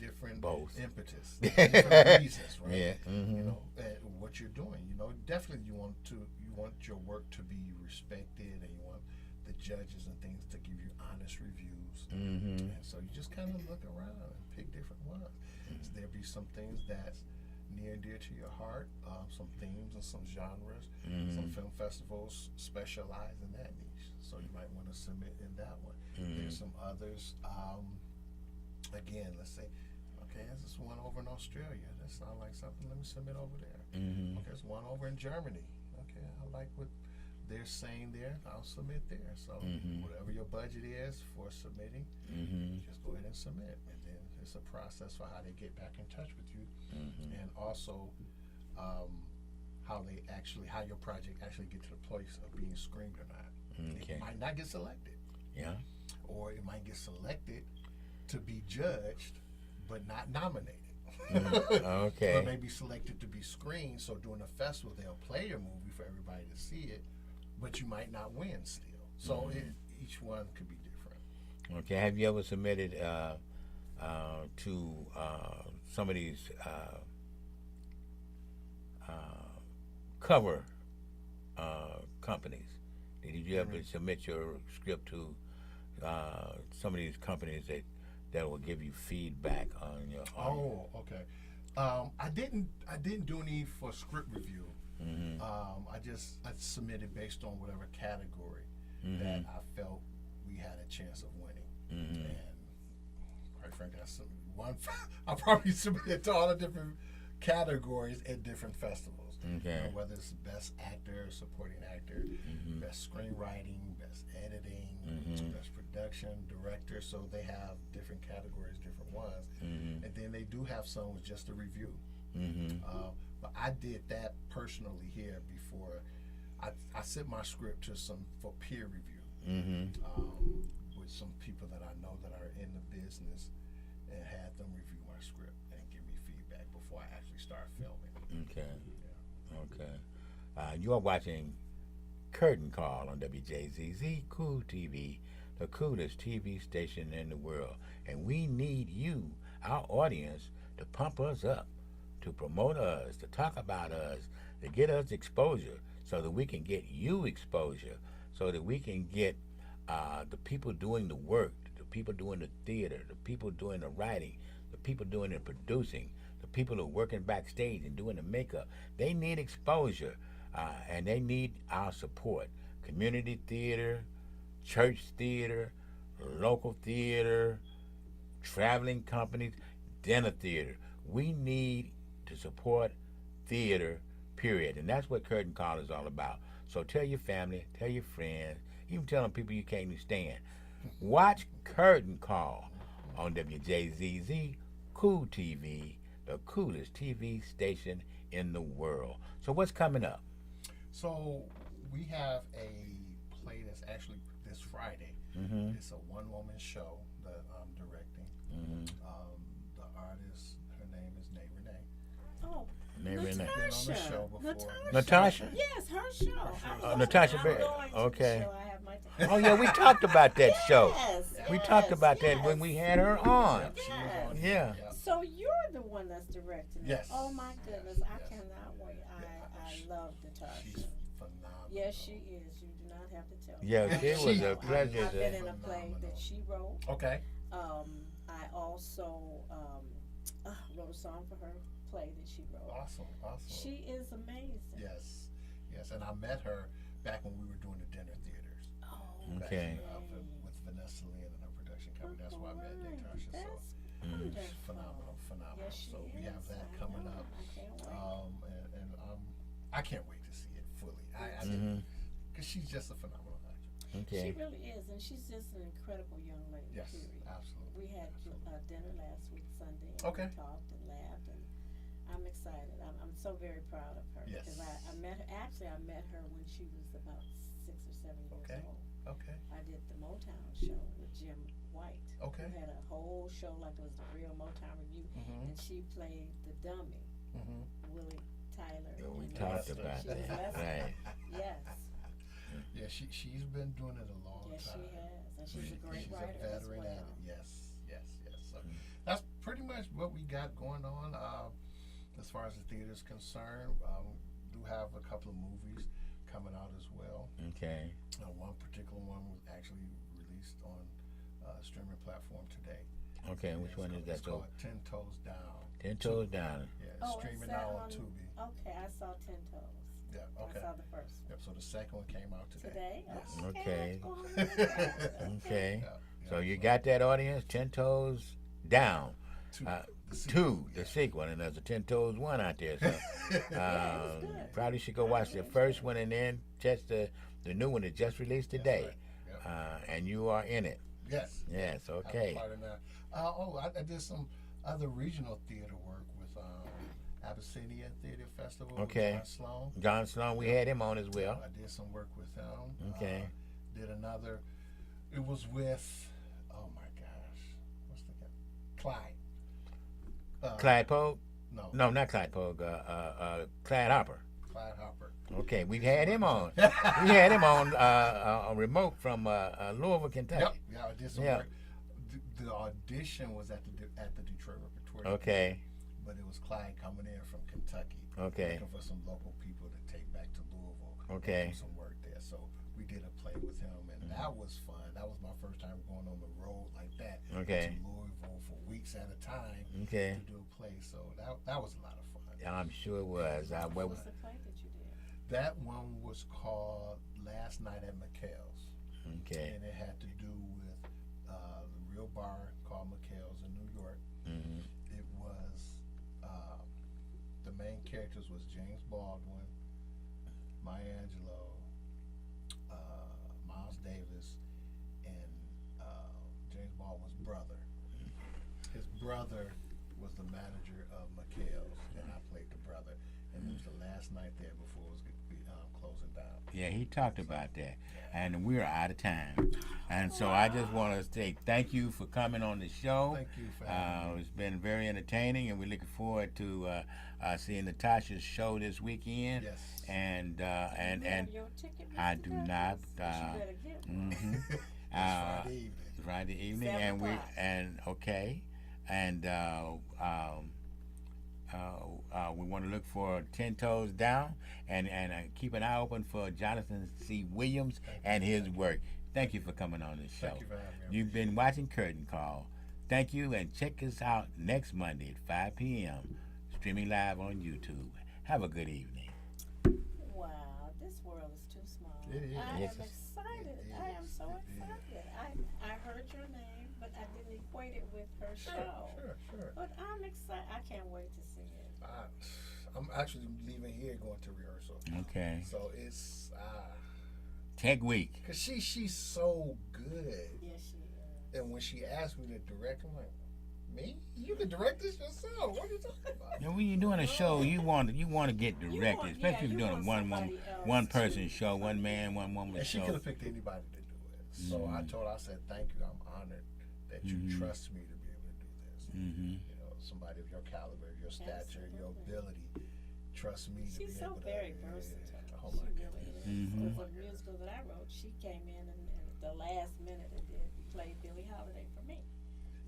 different Both. impetus, different reasons, right? Yeah. Mm-hmm. You know, and what you're doing. You know, definitely you want your work to be respected, and you want the judges and things to give you honest reviews. Mm-hmm. And so you just kind of look around and pick different ones. So there'll be some things that's near and dear to your heart, some themes and some genres. Mm-hmm. Some film festivals specialize in that niche, so you might want to submit in that one. Mm-hmm. There's some others. Again, let's say, okay, there's this one over in Australia. That sounds like something. Let me submit over there. Mm-hmm. Okay, there's one over in Germany. Okay, I like what they're saying there. I'll submit there. So Mm-hmm. whatever your budget is for submitting, Mm-hmm. just go ahead and submit, and then it's a process for how they get back in touch with you, Mm-hmm. and also how your project actually get to the place of being screened or not. Okay. It might not get selected, Yeah. or it might get selected to be judged but not nominated. Okay. But maybe selected to be screened, so during the festival they'll play your movie for everybody to see it, but you might not win still. So each one could be different. Okay. Have you ever submitted to some of these cover companies? Did you ever submit your script to some of these companies that will give you feedback on your? Oh, okay. I didn't do any for script review. Mm-hmm. I submitted based on whatever category Mm-hmm. that I felt we had a chance of winning. Mm-hmm. And quite frankly, I probably submitted to all the different categories at different festivals. Okay. You know, whether it's best actor, supporting actor, Mm-hmm. best screenwriting, best editing, Mhm. best production, director. So they have different categories, different ones. Mm-hmm. And then they do have some with just a review. Mm-hmm. But I did that personally here before. I sent my script to for peer review Mm-hmm. with some people that I know that are in the business, and had them review my script and give me feedback before I actually start filming. Okay. Yeah. Okay. You are watching Curtain Call on WJZZ Cool TV, the coolest TV station in the world. And we need you, our audience, to pump us up, to promote us, to talk about us, to get us exposure so that we can get you exposure, so that we can get the people doing the work, the people doing the theater, the people doing the writing, the people doing the producing, the people who are working backstage and doing the makeup. They need exposure, and they need our support. Community theater, church theater, local theater, traveling companies, dinner theater. We need to support theater, period. And that's what Curtain Call is all about. So tell your family, tell your friends, even tell them people you can't even stand. Watch Curtain Call on WJZZ Cool TV, the coolest TV station in the world. So what's coming up? So we have a play that's actually this Friday. Mm-hmm. It's a one-woman show that I'm directing. Mm-hmm. The artist, her name is Nay Renee. Oh, Maybe Been on the Natasha. show before. Natasha? Yes, her show. Natasha I'm Berry. going to Okay. the show. I have my Oh yeah, we talked about that show. Yes, We yes, talked about that yes. when we had her on. Yep, she was on. Yeah. Yep. So you're the one that's directing it. Yes. Oh my goodness, Yes, I yes. cannot wait. I love Natasha. She's phenomenal. Yes, she is. You do not have to tell me. Yeah, it was She- a pleasure I've been to. in a play that she wrote. Okay. I also wrote a song for her play that she wrote. Awesome. She is amazing. Yes. And I met her back when we were doing the dinner theaters. Oh, Back Okay. with Vanessa Lynn and her production company. That's where I met Natasha. So That's Mm. she's wonderful. phenomenal. Yes, she So we have is. that I coming know. up. I can't wait. And I can't wait to see it fully. Mhm. Because she's just a phenomenal actress. She Okay. really is, and she's just an incredible young lady. Yes, Period. absolutely. We had dinner last week, Sunday, and Okay. we talked and laughed, and I'm excited. I'm so very proud of her Yes. because I met her. Actually, I met her when she was about 6 or 7 years Okay. old. Okay. I did the Motown show with Jim White. Okay. We had a whole show like it was the real Motown review, Mm-hmm. and she played the dummy, Mm-hmm. Willie Tyler. Yeah, we in talked Lester. about She was that. Lester. Right. Yes, Yeah, she's been doing it a long yes, time. she has, and she's a great She's writer a as veteran well. at it. Yes. So Mm. that's pretty much what we got going on. As far as the theater is concerned, do have a couple of movies coming out as well. Okay. One particular one was actually released on streaming platform today. Okay, and which one is that? It's called 10 Toes Down. 10 Toes Down. Yeah, Oh, streaming is that now on Tubi. Okay, I saw 10 Toes. Yeah, okay. I saw the first one. Yep, so the second one came out today. Today? Yes. Okay. Okay. Okay. Yeah, So you so got that audience, 10 Toes Down. two, the Two, sequel, the yeah. sequel, and there's a 10 Toes 1 out there. So was good. probably should go watch the first one and then catch the new one that just released today. That's right. Yep. And you are in it. Yes. Yes, I'm okay. part of that. I did some other regional theater work with Abyssinia Theater Festival. Okay. With John Sloan. John Sloan, we had him on as well. I did some work with him. Okay. Did another. It was with. Oh my gosh, what's the guy? Clyde. Clyde Pogue? No. No, not Clyde Pogue. Clyde Hopper. Clyde Hopper. Okay, we've had him on. We had him on remote from Louisville, Kentucky. Yep. Yeah, I did some Yeah. work. The audition was at the Detroit Repertory. Okay. But it was Clyde coming in from Kentucky. Okay. Looking for some local people to take back to Louisville. Okay. Do some work there. So we did a play with him, and that was fun. That was my first time going on the road like that. Okay. To Louisville for weeks at a time. Okay. To do a play. So that was a lot of fun. I'm sure it was. What was the play that you did? That one was called Last Night at McHale's. Okay. And it had to do with the real bar called McHale's in New York. Mm-hmm. It was the main characters was James Baldwin, Maya Angelou, Miles Davis, and James Baldwin's brother. His brother was the manager of McHale's, and I played the brother. And it was the last night there before it was closing down. Yeah, he talked about that. And we're out of time. And so I just want to say thank you for coming on the show. Thank you for having me. It's been very entertaining, and we're looking forward to seeing Natasha's show this weekend. Yes. And You have your ticket, I Mr. do Douglas? not. But you better get one. Mhm. Friday evening. Friday evening, 7 and o'clock. we want to look for 10 Toes Down, and keep an eye open for Jonathan C. Williams and his work. Thank you for coming on the show. Thank you for having me. You've been watching Curtain Call. Thank you, and check us out next Monday at 5 p.m. streaming live on YouTube. Have a good evening. Wow, this world is too small. It is. I Yes. am excited. It I am is. so It is. excited. I heard your name, but I didn't equate it with her show. Sure. But I'm excited. I can't wait to see it. I'm actually leaving here going to rehearsal. Okay. So it's Tech Week. cause she's so good, Yes, she is. and when she asked me to direct, I'm like, me? You can direct this yourself. What are you talking about? Now, when you're doing a show, you want to get directed, especially if you're doing a one person show, one man, one woman And she show. could have picked anybody to do it. So I told her, I said, thank you. I'm honored that you trust me to be able to do this. Mm-hmm. You know, somebody of your caliber, your stature, your Absolutely. ability, trust me to She's be so able to. very versatile. Oh She my really goodness. is. Mhm. For the musical that I wrote, she came in and the last minute and played Billie Holiday for me.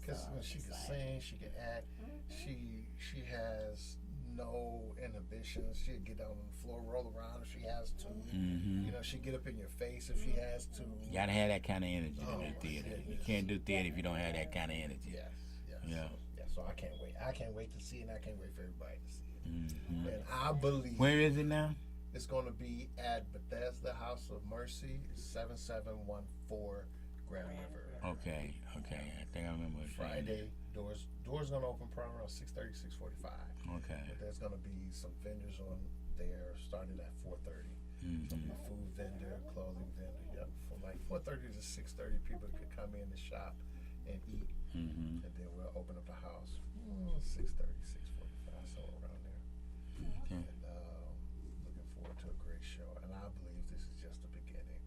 Because So I'm she can excited. sing, she can act. Mhm. She has no inhibitions. She'll get down on the floor, roll around if she has to. Mm-hmm. You know, she get up in your face if she has to. You gotta have that kind of energy Oh, to do my theater. You goodness. can't do theater if you don't have that kind of energy. Yes. Yeah. Yeah. So I can't wait. I can't wait to see it, and I can't wait for everybody to see it. Mm-hmm. And I believe Where is it now? it's going to be at Bethesda House of Mercy, 7714 Grand River. Okay. I think I remember it. Friday. Doors gonna open probably around 6:30, 6:45. Okay. But there's gonna be some vendors on there starting at 4:30. Some Mm-hmm. food vendor, clothing vendor. Yep. From like 4:30 to 6:30, people could come in and shop and eat, Mm-hmm. and then we'll open up the house 6:30, 6:45, somewhere around there. Okay. And looking forward to a great show. And I believe this is just the beginning.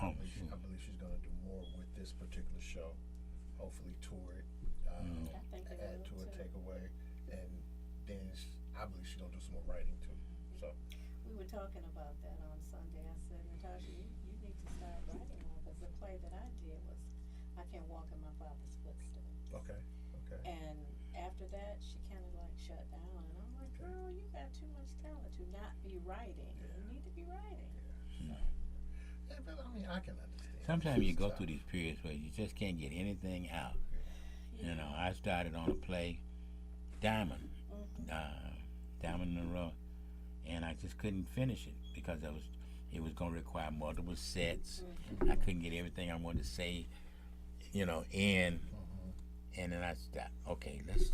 Oh, I believe she's gonna do more with this particular show. Hopefully tour it. I think it Add will, to it, too. take away, and then I believe she's gonna do some more writing too. So We were talking about that on Sunday. I said, Natasha, you need to start writing more because the play that I did was I Can't Walk in My Father's Footsteps. okay. And after that, she kind of like shut down, and I'm like, girl, you got too much talent to not be writing. You need to be writing. Yeah, but I mean, I can understand. Sometimes you It's go tough. through these periods where you just can't get anything out. Yeah. You know, I started on a play, Diamond, Mhm. Diamond in the Rough, and I just couldn't finish it because it was going to require multiple sets. I couldn't get everything I wanted to say, in, and then I stopped. Okay, let's.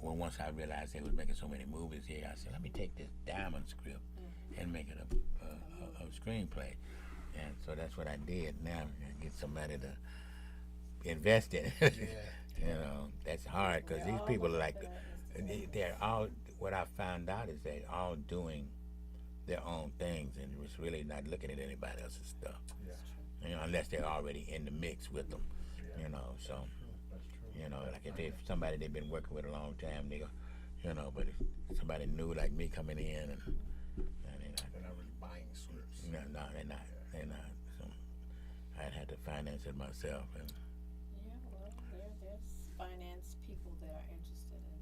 Well, once I realized they was making so many movies here, I said, let me take this Diamond script and make it a screenplay. And so that's what I did. Now get somebody to invest in it. That's hard because these people are like, they're all. What I found out is they're all doing their own things and it's really not looking at anybody else's stuff. Yeah. Unless they're already in the mix with them. So. That's true. Like if they somebody they've been working with a long time, they go, but if somebody new like me coming in and They're not really buying scripts. no, they're not. So I'd have to finance it myself, and Yeah, well, there's finance people that are interested in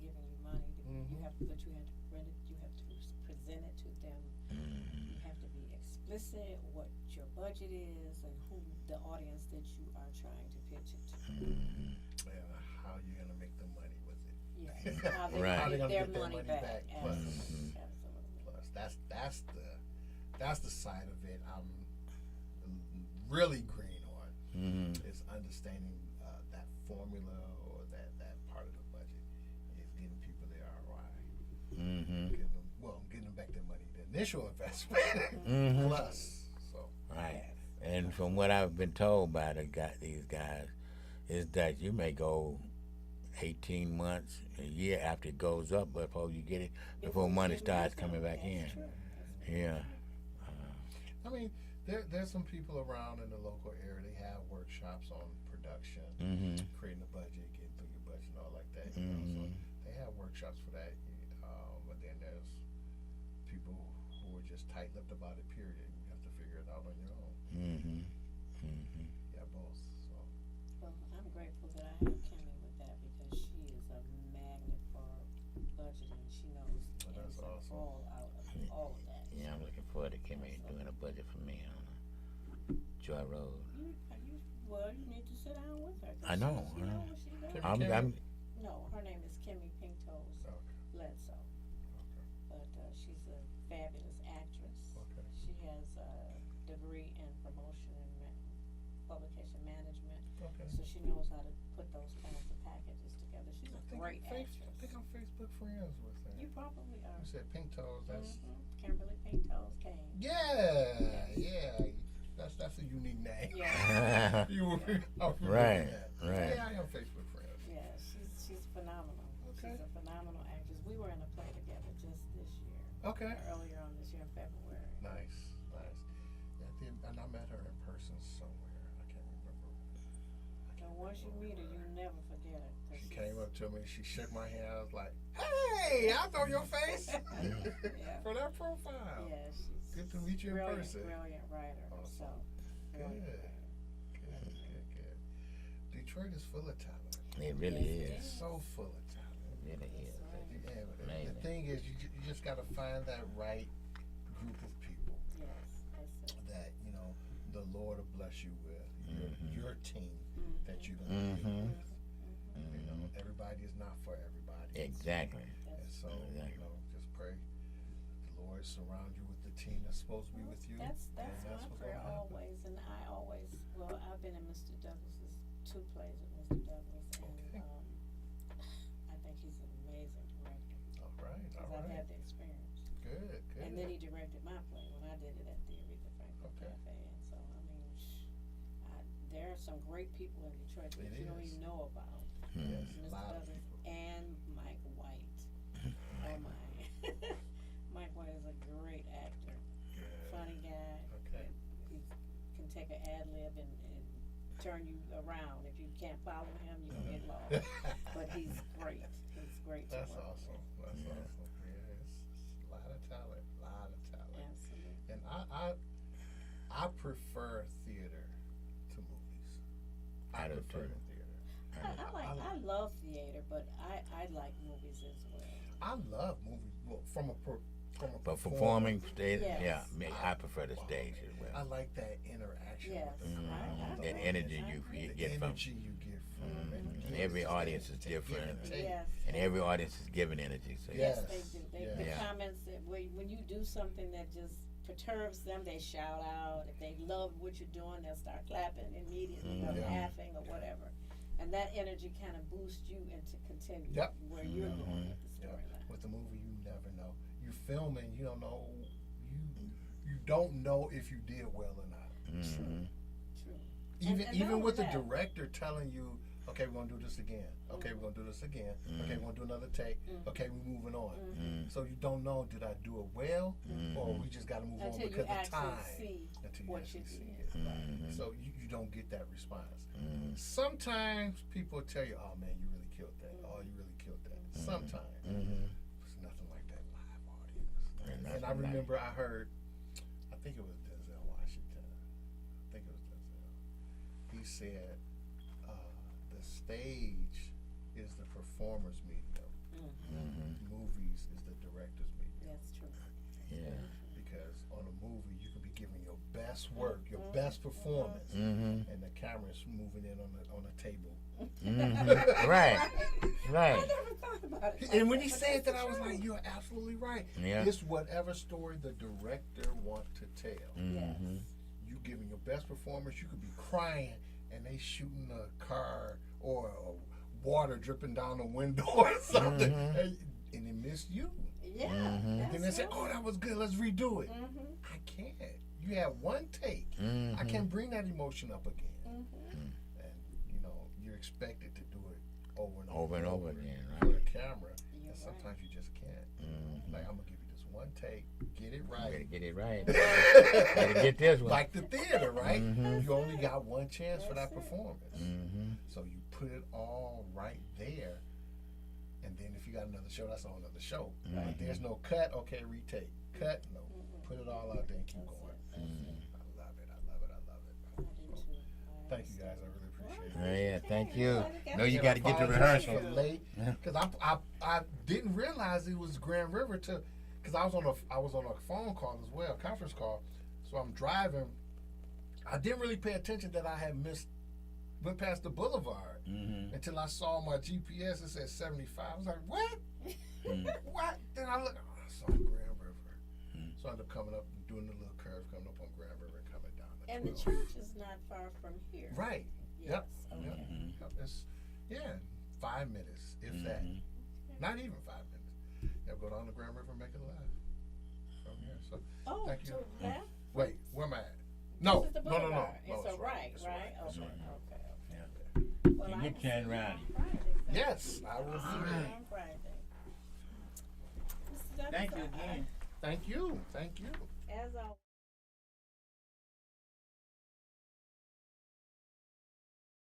giving you money. You have, but you have to print it. You have to present it to them. You have to be explicit what your budget is and who the audience that you are trying to pitch it to. And how you gonna make the money with it? Yes, how they Right. How they get gonna their get their money money back. back, plus. Absolutely. Absolutely. Plus, that's the side of it I'm really green on. Is understanding that formula or that part of the budget is getting people their ROI. Getting them back their money, the initial investment plus. So right. And from what I've been told by these guys, is that you may go 18 months, a year after it goes up, before you get it, before money starts coming back in. Yeah. I mean, there's some people around in the local area. They have workshops on production, creating a budget, getting through your budget, and all like that. So they have workshops for that. But then there's people who are just tight-lipped about it. Period. You have to figure it out on your own. Yeah, both. So Well, I'm grateful that I have Kimmy with that because she is a magnet for budgeting. She knows the Well, that's ins and awesome. all out of all of that. Yeah, I'm looking forward to Kimmy doing a budget for me on Joy Road. Well, you need to sit down with her. 'Cause I know. She knows what she's doing. I'm No, her name is Kimmy Pintos Bledsoe. But she's a fabulous actress. Okay. She has a degree in promotion and publication management. Okay. So she knows how to put those kinds of packages together. She's a great I actress. think I'm Facebook friends with her. You probably are. You said Pink Toes. That's Kimberly Pintos Kane. yeah. That's a unique name. Yeah. Right. Yeah, I am Facebook friends. Yeah, she's phenomenal. Okay. She's a phenomenal actress. We were in a play together just this year. Okay. Earlier on this year in February. Nice. Yeah, and I met her in person somewhere. I can't remember. And once you meet her, you never forget her. 'Cause She she's- came up to me. She shook my hand. I was like, "Hey, I know your face Yeah. for that profile." Yeah, she's Good to meet you in brilliant, person. Brilliant writer Awesome. herself. Brilliant Good. writer. Good. Detroit is full of talent. It really Yes, it is. So full of talent. It really is. That's right. Yeah, but Amazing. the thing is, you just got to find that right group of people Yes, that's it. that the Lord will bless you with. Your team that you're gonna Mm-hmm. be with. Everybody is not for everybody. Exactly. And so, Exactly. just pray the Lord surround you with the team that's supposed to be with you. That's and my what's prayer gonna happen. always, and I always. Well, I've been in Mr. Douglas's 2 plays with Mr. Douglas, and I think he's an amazing director All right. because I've had the experience. Good. And then he directed my play when I did it at the Aretha Franklin Cafe, and so I mean, there are some great people in Detroit that It you don't is. even know about. Yes, Mr. a lot of Douglas people. and Mike White. Oh my. Mike White is a great actor. Good. Funny guy. Okay. He can take an ad lib and turn you around. If you can't follow him, you can get lost. But he's great. He's great to That's work awesome. with. That's awesome. Yeah, it's a lot of talent. Absolutely. And I prefer theater to movies. I do prefer too. the theater. I love theater, but I like movies as well. I love movies. Well, from a But performing stage, Yes. yeah, I prefer the stage as I well. like that interaction. Yes. With the crowd. That energy you The get from, energy you get from it. and every audience is different, Yes. and every audience is giving energy. So Yes, Yes, they do. yes. The Yeah. comments that when you do something that just perturbs them, they shout out. If they love what you're doing, they'll start clapping immediately, or Yeah. laughing, or whatever. And that energy kind of boosts you into continue Yep. where you're going with the Yeah. storyline. With the movie, you never know. You filming, you don't know. You don't know if you did well or not. Mhm. True. Even And even not with the only that- director telling you, okay, we're gonna do this again. Okay, we're gonna do this again. Okay, we're gonna do another take. Okay, we're moving on. So you don't know, did I do it well, or we just gotta move on Until you because of actually time. see Until you what actually you see did. it. Right. So you don't get that response. Sometimes people tell you, oh man, you really killed that. Oh, you really killed that. Sometimes. It's nothing like that live audience. And I remember I heard, I think it was Denzel Washington. I think it was Denzel. He said, the stage is the performer's medium. Movies is the director's medium. That's true. Yeah. Because on a movie, you can be giving your best work, your best performance, and the camera's moving in on a table. Right. I Right. never thought about it. And when like he but said that's that, I was true. like, "You're absolutely right. Yeah. It's whatever story the director wants to tell. Yes. You giving your best performance. You could be crying, and they shooting a car or water dripping down the window or something, and they miss you. Yeah. And then they say, that's "Oh, that was good. Let's redo it." right. I can't. You have one take. I can't bring that emotion up again. And you're expected to do it over and over, Over and over again, for right? the camera. You're And sometimes you just can't. Mhm. Like, I'm gonna give you this one take, get it You gotta right. get it right. Gotta get this one. Like the theater, right? You only got one chance for that That's it. performance. So you put it all right there. And then if you got another show, that's a whole other show. If there's no cut, okay, retake. Cut, no. Put it all out there and keep That's going. it. I love it. I love it. I love I do it. too. Thank you guys. I really appreciate Oh, it. yeah, thank you. No, you And got to get to apologize rehearsal. for late, because I didn't realize it was Grand River because I was on a phone call as well, conference call. So I'm driving. I didn't really pay attention that I had went past the boulevard until I saw my GPS. It said 75. I was like, what? What? Then I look. I saw Grand River. So I ended up coming up and doing the little curve, coming up on Grand River, and coming down. And the 12. church is not far from here. Right. Yes. Yep. Okay. Yep. It's 5 minutes, if that. Not even 5 minutes. Yeah, go down the Grand River and make it live from here. So Oh, thank you. to left? Wait, where am I at? No, This is the no, no, no. boulevard. No, It's a right, It's right? It's Okay, right. okay. Well, You I get will turned see you around. on Friday, so- Yes, I will See be you there. on Friday. Mr. Douglas, Thank you again. Thank you. Thank you. As always.